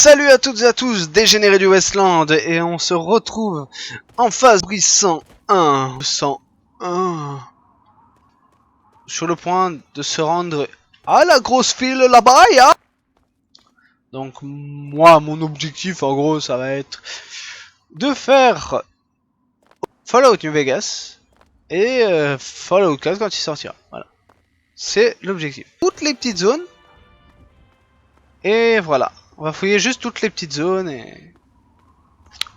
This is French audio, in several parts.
Salut à toutes et à tous, dégénérés du Westland, et on se retrouve en phase brise 101, sur le point de se rendre à la grosse file là-bas, ya. Donc moi, mon objectif en gros, ça va être de faire Fallout New Vegas et Fallout 4 quand il sortira. Voilà, c'est l'objectif. Toutes les petites zones, et voilà, on va fouiller juste toutes les petites zones et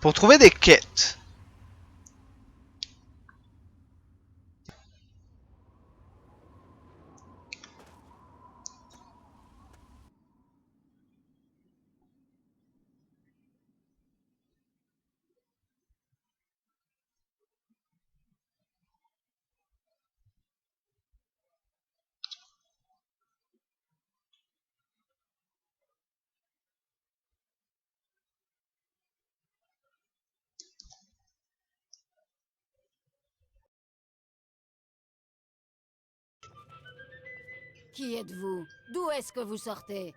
pour trouver des quêtes. Qui êtes-vous? D'où est-ce que vous sortez?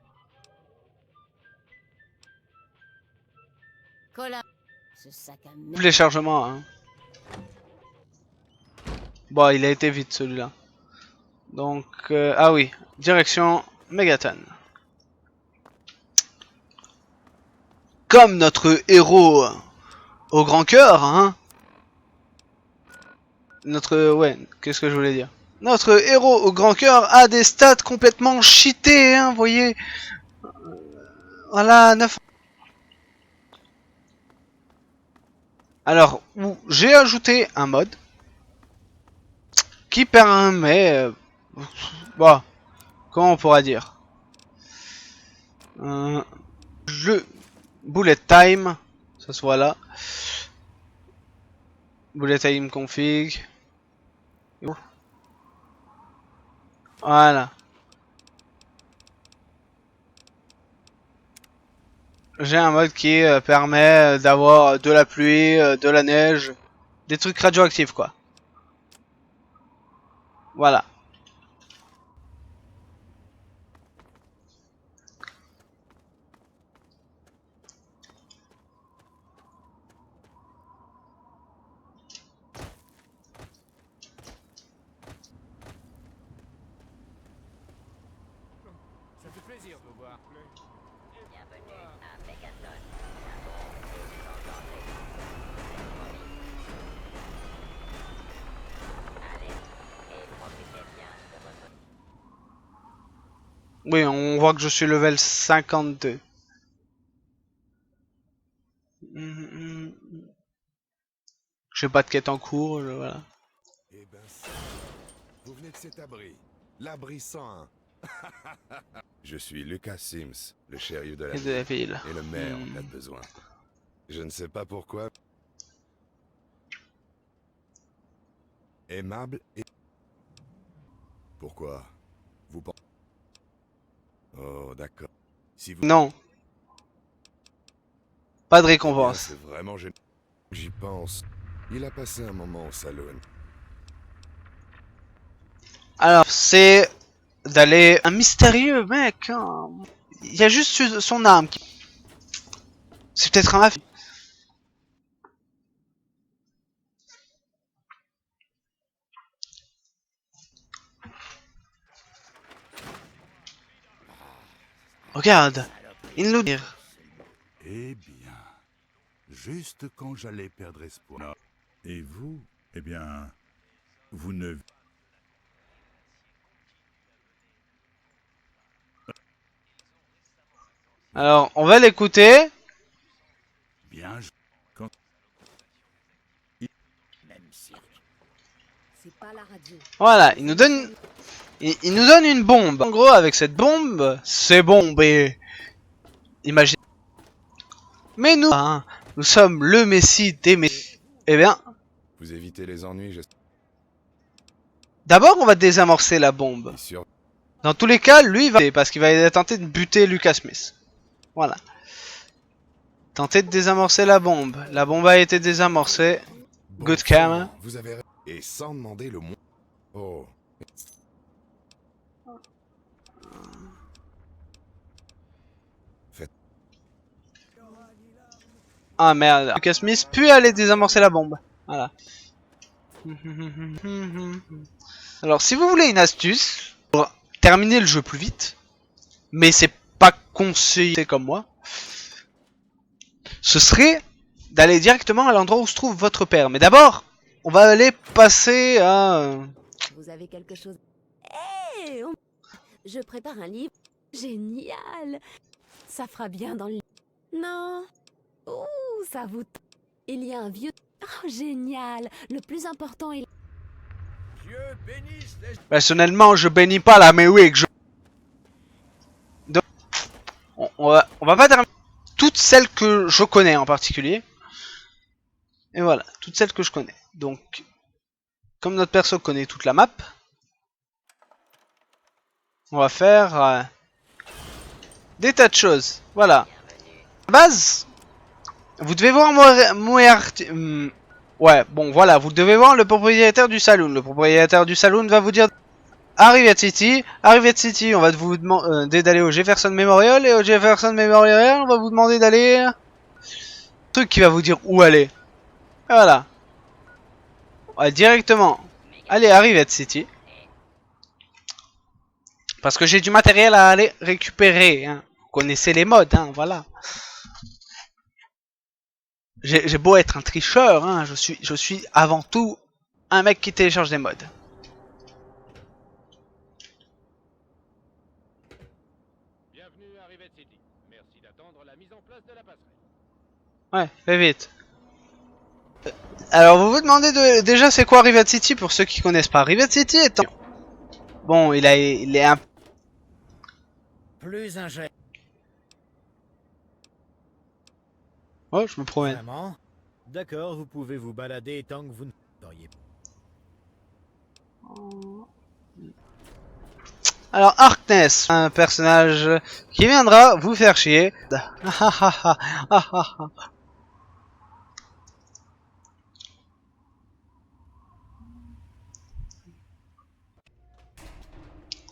Colin. Ce sac à merde. Les chargements, hein. Bon, il a été vite celui-là. Donc, ah oui, direction Megaton. Comme notre héros au grand cœur, hein. Ouais, qu'est-ce que je voulais dire? Notre héros au grand cœur a des stats complètement cheatés, hein, vous voyez. Voilà, 9. Alors, j'ai ajouté un mode qui permet, bon, comment on pourra dire, le bullet time, ça se voit là, bullet time config, voilà. J'ai un mode qui permet d'avoir de la pluie, de la neige, des trucs radioactifs quoi. Voilà. Ça fait plaisir de vous voir. Bienvenue à Megaton. Allez, et profitez bien de votre... Oui, on voit que je suis level 52. J'ai pas de quête en cours, voilà. Eh ben, vous venez de cet abri. L'abri 101. Je suis Lucas Sims, le shérif de la Et de la ville. et le maire en cas de besoin. Je ne sais pas pourquoi. Aimable et... Pourquoi? Vous pensez... Oh, d'accord. Si vous... Non. Pas de Eh bien, récompense. c'est vraiment génial. J'y pense. Il a passé un moment au salon. Alors, c'est d'aller... Un mystérieux mec, hein. Il y a juste son âme qui... C'est peut-être un mafia. Regarde, il nous dit. Eh bien, juste quand j'allais perdre espoir. Et vous, eh bien, vous ne... Alors, on va l'écouter. Bien, quand... Même cirque. C'est pas la radio. Voilà, il nous donne... Il nous donne une bombe. En gros, avec cette bombe, c'est bombé. Imagine. Mais nous, hein, nous sommes le messie des messies. Eh bien, Vous évitez les ennuis, je d'abord, on va désamorcer la bombe. suis sûr. Dans tous les cas, lui, il va... Parce qu'il va tenter de buter Lucas Smith. Voilà. Tenter de désamorcer la bombe. La bombe a été désamorcée. Good cam. Vous avez... Et sans demander le moins... Oh. Ah merde, Lucas Smith, puis aller désamorcer la bombe. Voilà. Alors, si vous voulez une astuce pour terminer le jeu plus vite, mais c'est pas conseillé comme moi, ce serait d'aller directement à l'endroit où se trouve votre père. Mais d'abord, on va aller passer à... Vous avez quelque chose... Hé Je prépare un livre. Génial. Ça fera bien dans le... Non. Ouh, ça vous... Il y a un vieux... Oh, génial. Le plus important est... Personnellement, je bénis pas la mais je... Donc, on va pas terminer toutes celles que je connais en particulier. Et voilà, toutes celles que je connais. Donc, comme notre perso connaît toute la map, on va faire des tas de choses. Voilà. À la base, vous devez voir ouais, bon, voilà, vous devez voir le propriétaire du saloon. Le propriétaire du saloon va vous dire... Arrivez à City, on va vous demander d'aller au Jefferson Memorial, et au Jefferson Memorial, on va vous demander d'aller... Truc qui va vous dire où aller. Et voilà. Ouais, directement. Allez, arrive à City. Parce que j'ai du matériel à aller récupérer. Hein. Vous connaissez les modes, hein, voilà. J'ai beau être un tricheur, hein, je suis avant tout un mec qui télécharge des modes. Bienvenue à Rivet City. Merci d'attendre la mise en place de la passerelle. Ouais, fais vite. Alors vous vous demandez déjà c'est quoi Rivet City pour ceux qui connaissent pas. Rivet City est bon, il est un... Plus un jet. Oh, je me promène. Vraiment? D'accord, vous pouvez vous balader tant que vous ne n'auriez pas. Alors Harkness, un personnage qui viendra vous faire chier.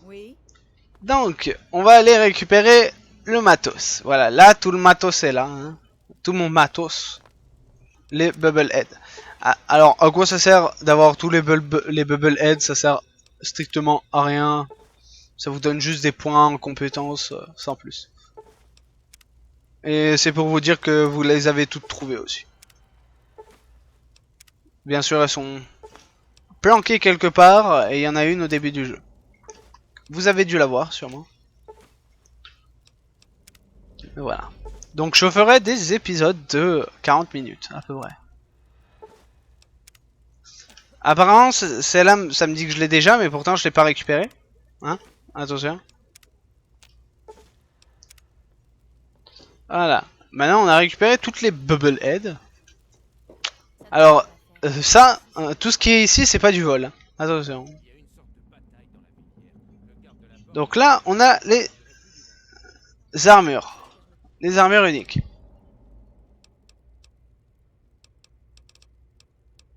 Oui. Donc, on va aller récupérer le matos. Voilà, là tout le matos est là. Hein. Tout mon matos. Les Bubbleheads. Ah, alors, à quoi ça sert d'avoir tous les Bubbleheads? Ça sert strictement à rien. Ça vous donne juste des points en compétences, sans plus. Et c'est pour vous dire que vous les avez toutes trouvées aussi. Bien sûr, elles sont planquées quelque part, et il y en a une au début du jeu. Vous avez dû la voir, sûrement. Et voilà. Donc je ferai des épisodes de 40 minutes, à peu près. Apparemment, celle-là, ça me dit que je l'ai déjà, mais pourtant je l'ai pas récupéré. Hein? Attention. Voilà. Maintenant, on a récupéré toutes les Bubbleheads. Alors, ça, tout ce qui est ici, c'est pas du vol. Attention. Donc là, on a les armures. Les armures uniques.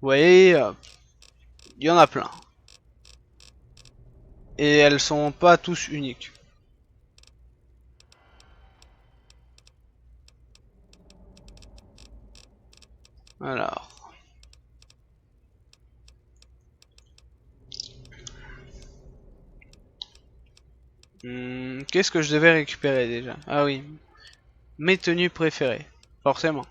Vous voyez, il y en a plein. Et elles sont pas tous uniques. Alors. Qu'est-ce que je devais récupérer déjà? Ah oui. Mes tenues préférées. Forcément.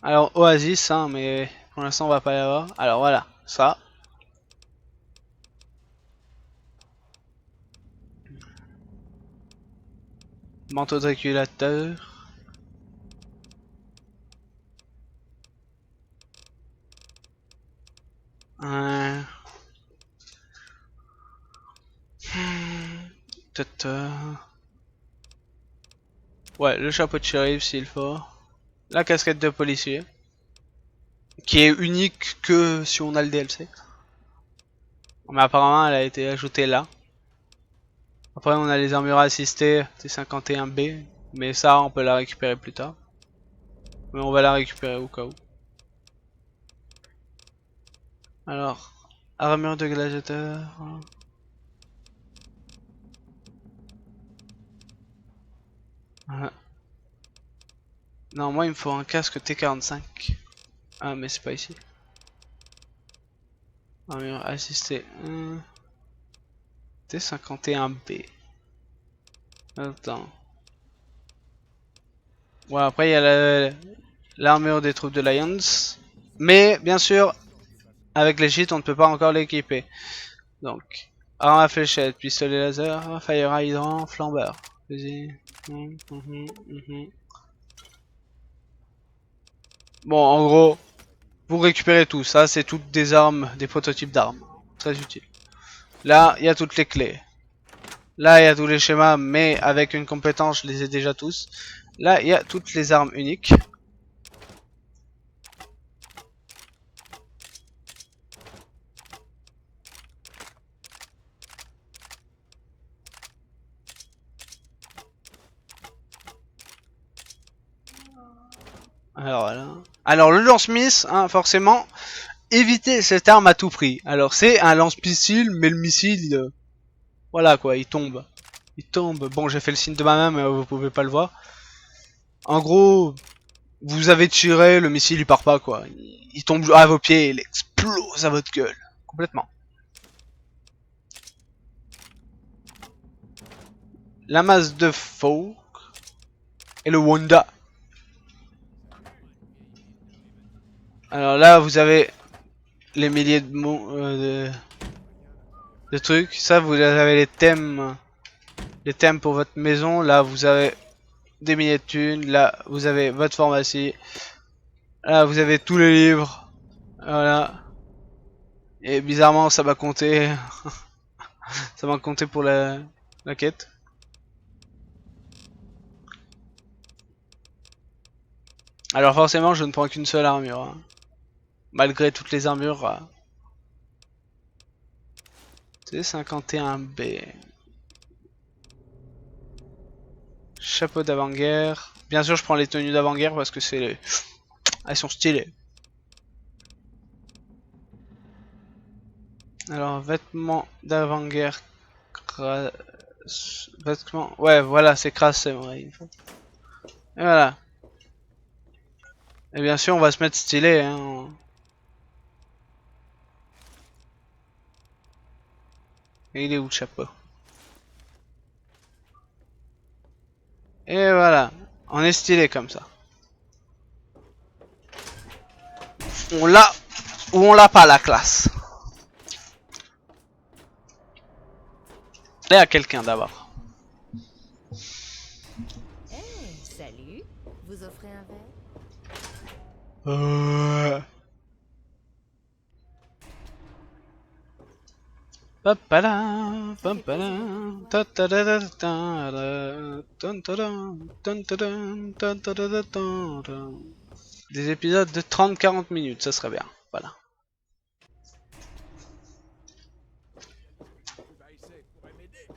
Alors Oasis, hein, mais pour l'instant on va pas y avoir. Alors voilà, ça. Manteau de régulateur. Tata. Ouais, le chapeau de shérif s'il faut. La casquette de policier. Qui est unique que si on a le DLC. Mais apparemment elle a été ajoutée là. Après on a les armures assistées T51B. Mais ça on peut la récupérer plus tard. Mais on va la récupérer au cas où. Alors, armure de gladiateur. Non, moi il me faut un casque T45. Ah, mais c'est pas ici. Armure assistée. T51B. Attends. Ouais, après il y a l'armure des troupes de l'Alliance. Mais, bien sûr, avec les cheats, on ne peut pas encore l'équiper. Donc, arme à fléchette, pistolet laser, fire hydrant, flambeur. Fusil. Bon, en gros, vous récupérez tout. Ça, c'est toutes des armes, des prototypes d'armes. Très utile. Là, il y a toutes les clés. Là, il y a tous les schémas, mais avec une compétence, je les ai déjà tous. Là, il y a toutes les armes uniques. Alors voilà. Alors le lance-miss, hein, forcément, évitez cette arme à tout prix. Alors c'est un lance-missile, mais le missile, voilà quoi, il tombe. Il tombe. Bon, j'ai fait le signe de ma main, mais vous pouvez pas le voir. En gros, vous avez tiré, le missile il part pas quoi. Il tombe à vos pieds, il explose à votre gueule. Complètement. La masse de Folk et le Wanda. Alors là, vous avez les milliers de mots de trucs. Ça, vous avez les thèmes pour votre maison. Là, vous avez des milliers de thunes. Là, vous avez votre pharmacie. Là, vous avez tous les livres. Voilà. Et bizarrement, ça va compter. Ça va compter pour la quête. Alors forcément, je ne prends qu'une seule armure. Hein. Malgré toutes les armures. T51B. Chapeau d'avant-guerre. Bien sûr, je prends les tenues d'avant-guerre parce que c'est les... elles sont stylées. Alors, vêtements d'avant-guerre. Vêtements... Ouais, voilà, c'est crasse, c'est vrai. Et voilà. Et bien sûr, on va se mettre stylé. Hein. Et il est où le chapeau? Et voilà. On est stylé comme ça. On l'a ou on l'a pas la classe. Et à quelqu'un d'abord. Hey, salut. Vous offrez un verre? Papala, papala, des épisodes de 30-40 minutes, ça serait bien. Voilà. pourrait m'aider.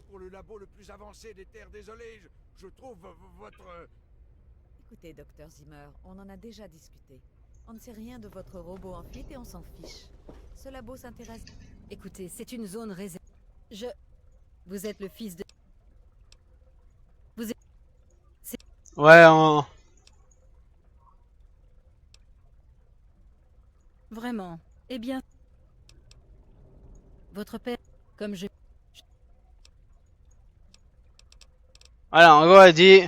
Pour le labo le plus avancé des terres désolées, je trouve votre... Écoutez, docteur Zimmer, on en a déjà discuté. On ne sait rien de votre robot en fuite et on s'en fiche. Ce labo s'intéresse... Écoutez, c'est une zone réservée. Vous êtes le fils de... Ouais, Vraiment. Eh bien... Votre père... Comme je... voilà, en gros, elle dit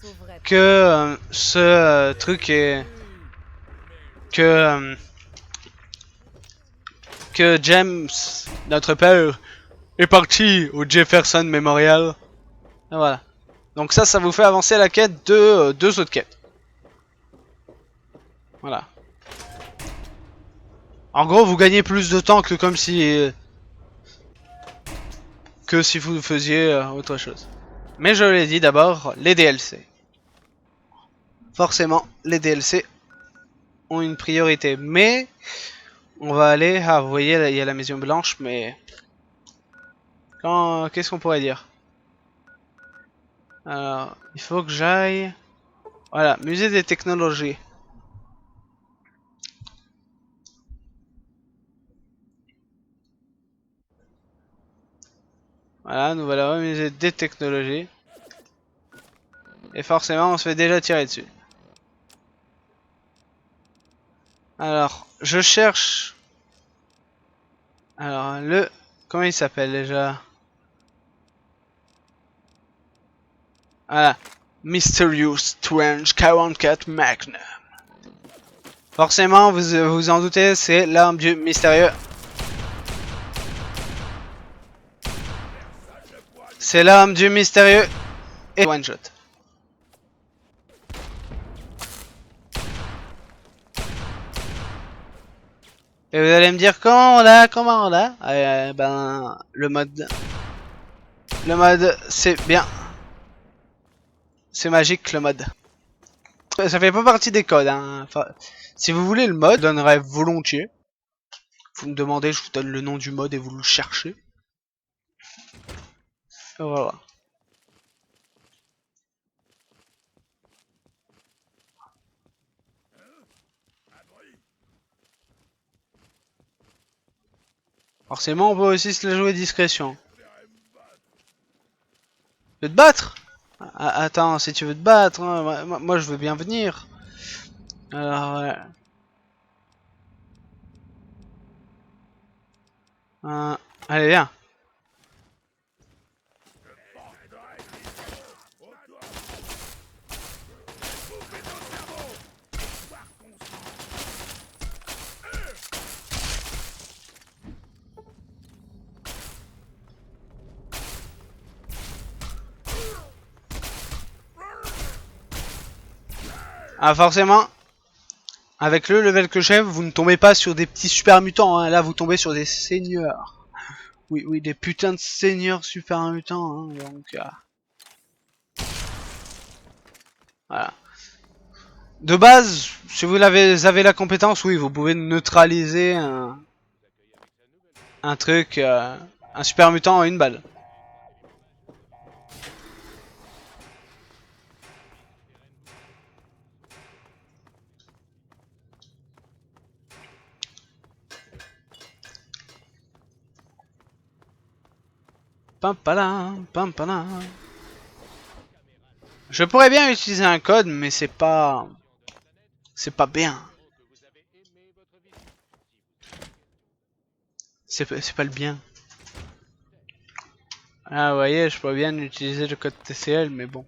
sauverait... que ce truc est... que James, notre père, est parti au Jefferson Memorial. Et voilà. Donc ça vous fait avancer la quête de deux autres quêtes. Voilà. En gros, vous gagnez plus de temps que comme si... que si vous faisiez autre chose. Mais je l'ai dit d'abord, les DLC. Forcément, les DLC ont une priorité. Mais... on va aller... ah, vous voyez, il y a la Maison Blanche, mais... qu'est-ce qu'on pourrait dire? Alors, il faut que j'aille... voilà, musée des technologies. Voilà, nous voilà au musée des technologies. Et forcément, on se fait déjà tirer dessus. Alors, je cherche... Alors, le... Comment il s'appelle déjà? Voilà. Mysterious Strange 44 Magnum. Forcément, vous vous en doutez, c'est l'arme du mystérieux. C'est l'arme du mystérieux. Et one shot. Et vous allez me dire comment on l'a ben, le mode, c'est bien. C'est magique le mode. Ça fait pas partie des codes, hein. Enfin, si vous voulez le mode, je donnerai volontiers. Vous me demandez, je vous donne le nom du mode et vous le cherchez. Et voilà. Forcément, on peut aussi se la jouer discrétion. Tu veux te battre? Attends, si tu veux te battre, hein, moi je veux bien venir. Alors, ouais. Allez, viens. Ah, forcément, avec le level que j'ai, vous ne tombez pas sur des petits super mutants, hein. Là vous tombez sur des seigneurs. Oui, oui, des putains de seigneurs super mutants, hein. Donc, voilà. De base, si vous avez la compétence, oui, vous pouvez neutraliser un truc, un super mutant en une balle. Pampala, pampala. Je pourrais bien utiliser un code, mais c'est pas bien. C'est pas le bien. Ah, vous voyez, je pourrais bien utiliser le code TCL, mais bon.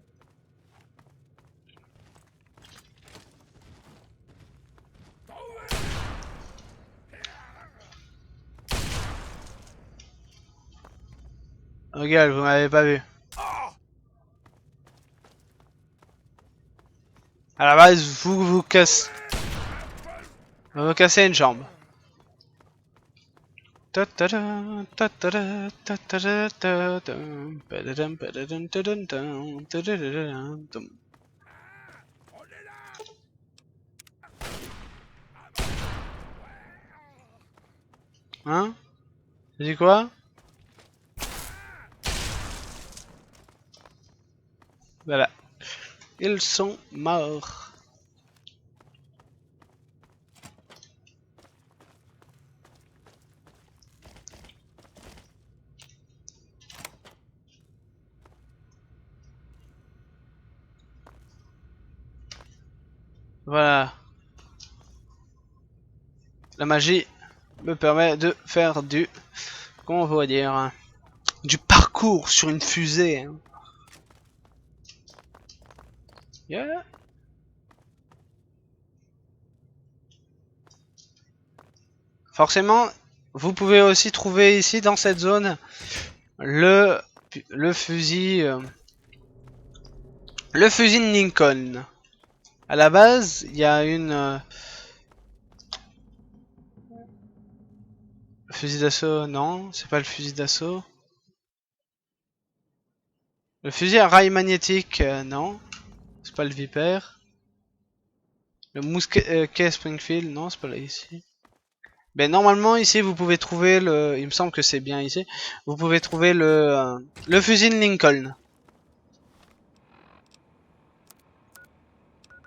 Regarde, vous m'avez pas vu. À la base, vous cassez une jambe. Hein? Tu dis quoi? Voilà. Ils sont morts. Voilà. La magie me permet de faire du... Comment on pourrait dire? Du parcours sur une fusée. Hein. Yeah. Forcément, vous pouvez aussi trouver ici dans cette zone le fusil de Lincoln. À la base, il y a une fusil d'assaut. Non, c'est pas le fusil d'assaut. Le fusil à rail magnétique. Non, c'est pas le Viper. Le mousquet Springfield. Non, c'est pas là ici. Ben normalement ici vous pouvez trouver le, il me semble que c'est bien ici, vous pouvez trouver le fusil de Lincoln.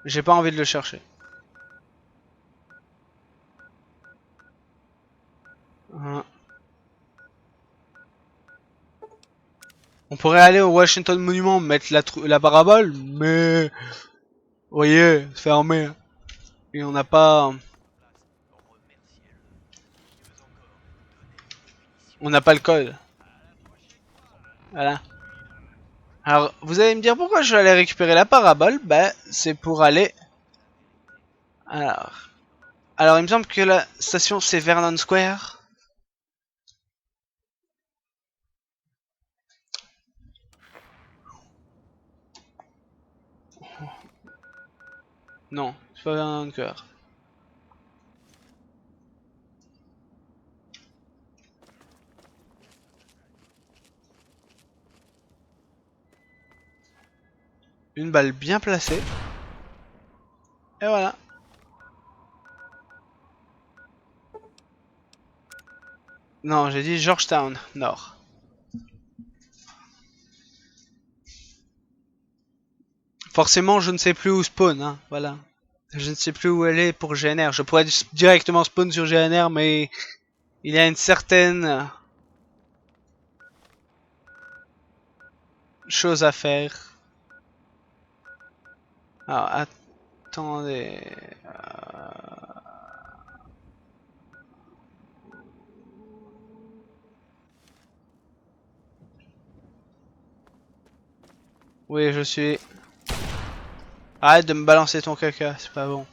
J'ai pas envie de le chercher. On pourrait aller au Washington Monument mettre la parabole, mais vous voyez, c'est fermé. Et on n'a pas On n'a pas le code. Voilà. Alors, vous allez me dire pourquoi je vais aller récupérer la parabole. Ben, c'est pour aller... Alors, il me semble que la station, c'est Vernon Square. Non, c'est pas Vernon Square. Une balle bien placée. Et voilà. Non, j'ai dit Georgetown, nord. Forcément, je ne sais plus où spawn, hein, voilà. Je ne sais plus où elle est pour GNR. Je pourrais directement spawn sur GNR, mais il y a une certaine chose à faire. Alors, attendez. Oui, je suis... Arrête de me balancer ton caca, c'est pas bon.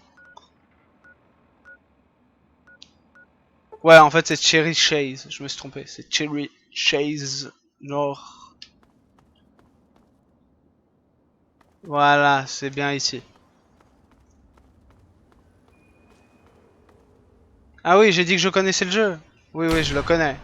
Ouais, en fait, c'est Cherry Chase. Je me suis trompé. C'est Cherry Chase Nord. Voilà, c'est bien ici. Ah oui, j'ai dit que je connaissais le jeu. Oui, oui, je le connais.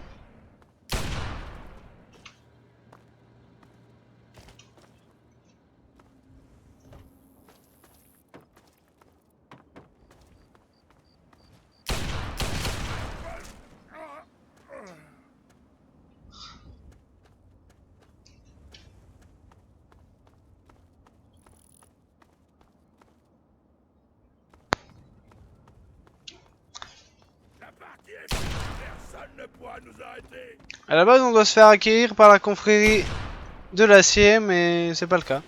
À la base, on doit se faire acquérir par la confrérie de l'acier, mais c'est pas le cas.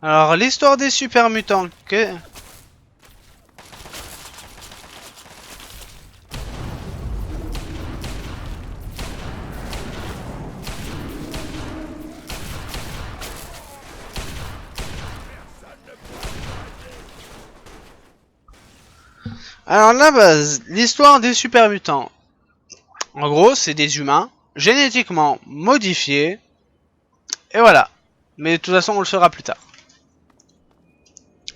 Alors, l'histoire des super mutants. Alors là, l'histoire des super mutants. En gros, c'est des humains génétiquement modifiés. Et voilà. Mais de toute façon, on le saura plus tard.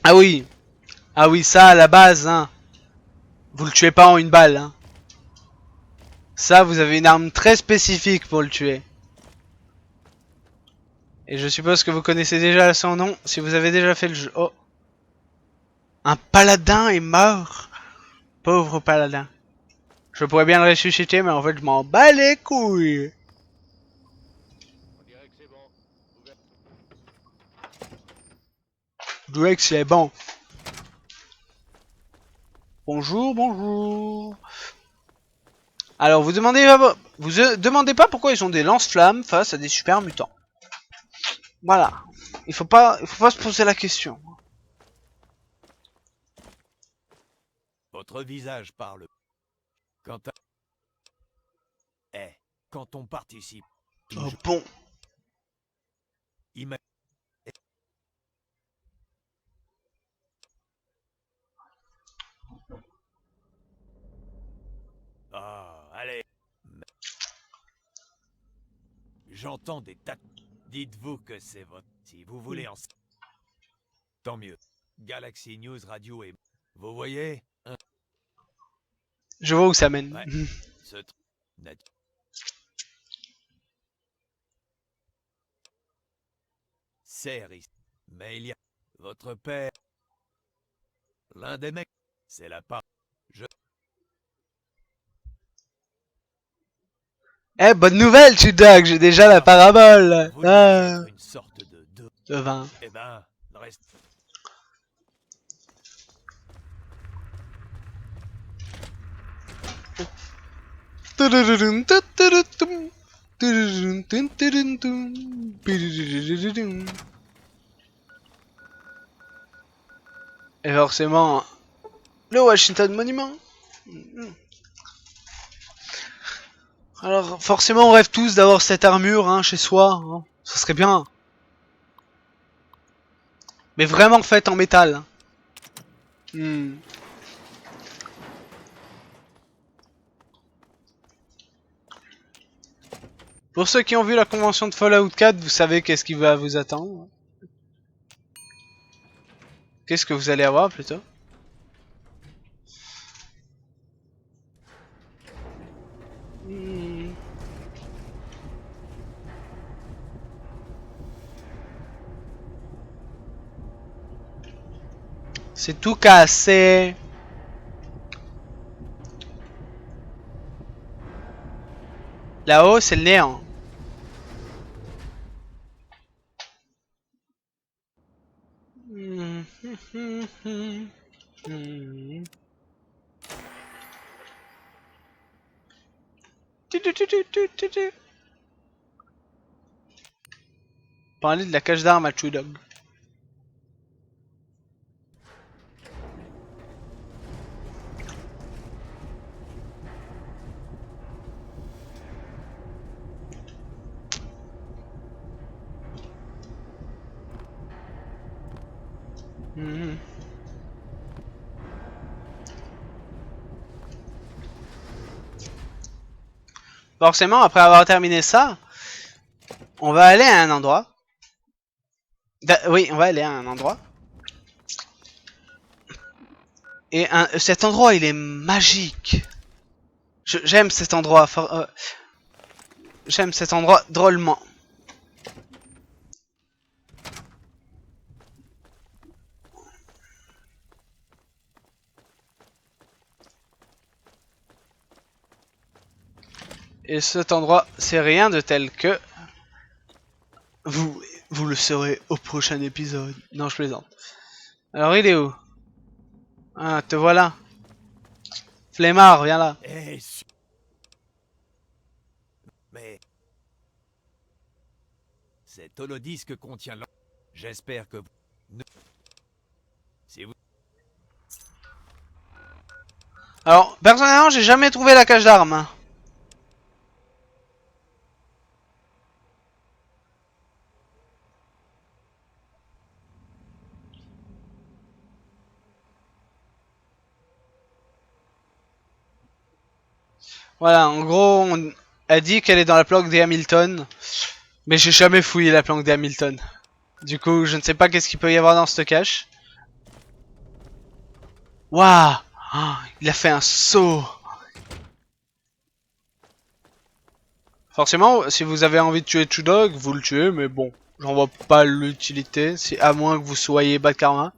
Ah oui. Ah oui, ça, à la base, hein. Vous le tuez pas en une balle, hein. Ça, vous avez une arme très spécifique pour le tuer. Et je suppose que vous connaissez déjà son nom si vous avez déjà fait le jeu. Oh. Un paladin est mort. Pauvre paladin. Je pourrais bien le ressusciter, mais en fait, je m'en bats les couilles. On dirait que c'est bon. Ouvert. Je dirais que c'est bon. Bonjour, bonjour. Alors, vous demandez pas pourquoi ils ont des lance-flammes face à des super mutants. Voilà. Il faut pas se poser la question. Votre visage parle. Quand, quand on participe, Oh bon. ima- Ah, allez. J'entends des tas. Dites-vous que c'est votre. Si vous voulez en. Tant mieux. Galaxy News Radio et. Vous voyez Je vois où ça mène. Ouais. Ce truc. Ici. Mais il y a. Votre père. L'un des mecs. C'est la part. Eh, bonne nouvelle, Chudak, j'ai déjà la parabole. Vous devez être une sorte de. De 20. Eh ben, reste. Et forcément, le Washington Monument. Alors, forcément, on rêve tous d'avoir cette armure hein, chez soi. Hein. Ça serait bien. Mais vraiment faite en métal. Hmm. Pour ceux qui ont vu la convention de Fallout 4, vous savez qu'est-ce qui va vous attendre. Qu'est-ce que vous allez avoir plutôt. Hmm. C'est tout cassé. Là-haut, c'est le néant. Parler de la cache d'armes à Chudog. Forcément, après avoir terminé ça, on va aller à un endroit. Oui, on va aller à un endroit. Et cet endroit, il est magique. J'aime cet endroit. J'aime cet endroit drôlement. Et cet endroit, c'est rien de tel que... Vous le saurez au prochain épisode. Non, je plaisante. Alors, il est où? Ah, te voilà. Flemmard, viens là. Eh, mais... Cet holodisque contient l'en... J'espère que vous... Si vous... Alors, personnellement, j'ai jamais trouvé la cache d'armes. Voilà, en gros, on a dit qu'elle est dans la planque des Hamilton. Mais j'ai jamais fouillé la planque des Hamilton. Du coup, je ne sais pas qu'est-ce qu'il peut y avoir dans cette cache. Waouh, oh, il a fait un saut. Forcément, si vous avez envie de tuer Chudog, vous le tuez, mais bon, j'en vois pas l'utilité, à moins que vous soyez bas de karma.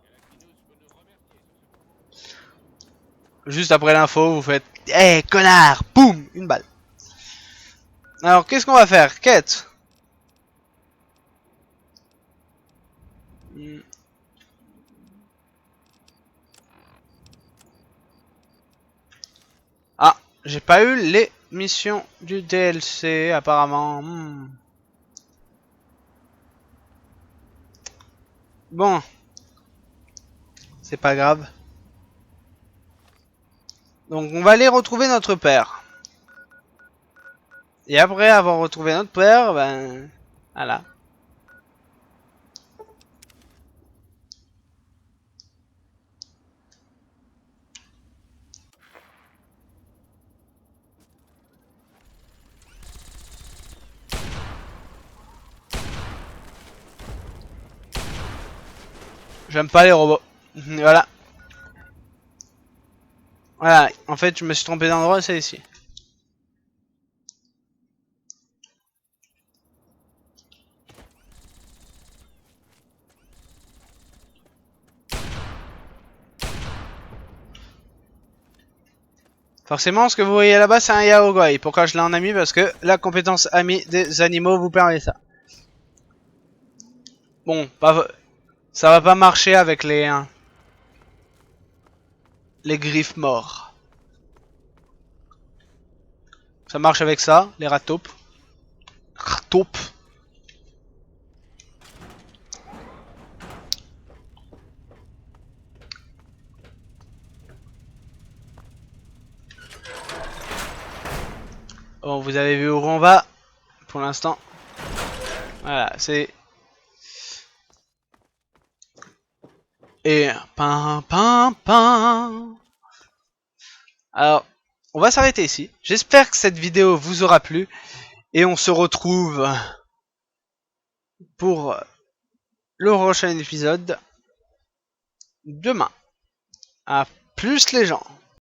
Juste après l'info, vous faites « Eh, connard !» Boum, une balle. Alors, qu'est-ce qu'on va faire? Quête. Ah, j'ai pas eu les missions du DLC, apparemment. Bon. C'est pas grave. Donc, on va aller retrouver notre père. Et après avoir retrouvé notre père, ben... Voilà. J'aime pas les robots. Voilà. Voilà, en fait, je me suis trompé d'endroit, c'est ici. Forcément, ce que vous voyez là-bas, c'est un Yaogoi. Pourquoi je l'ai en ami? Parce que la compétence ami des animaux vous permet ça. Bon, ça va pas marcher avec les griffes morts. Ça marche avec ça, les rataupes. Rataupes. Bon, vous avez vu où on va pour l'instant. Voilà, c'est... Et... Pam. Alors, on va s'arrêter ici. J'espère que cette vidéo vous aura plu. Et on se retrouve pour le prochain épisode demain. À plus les gens.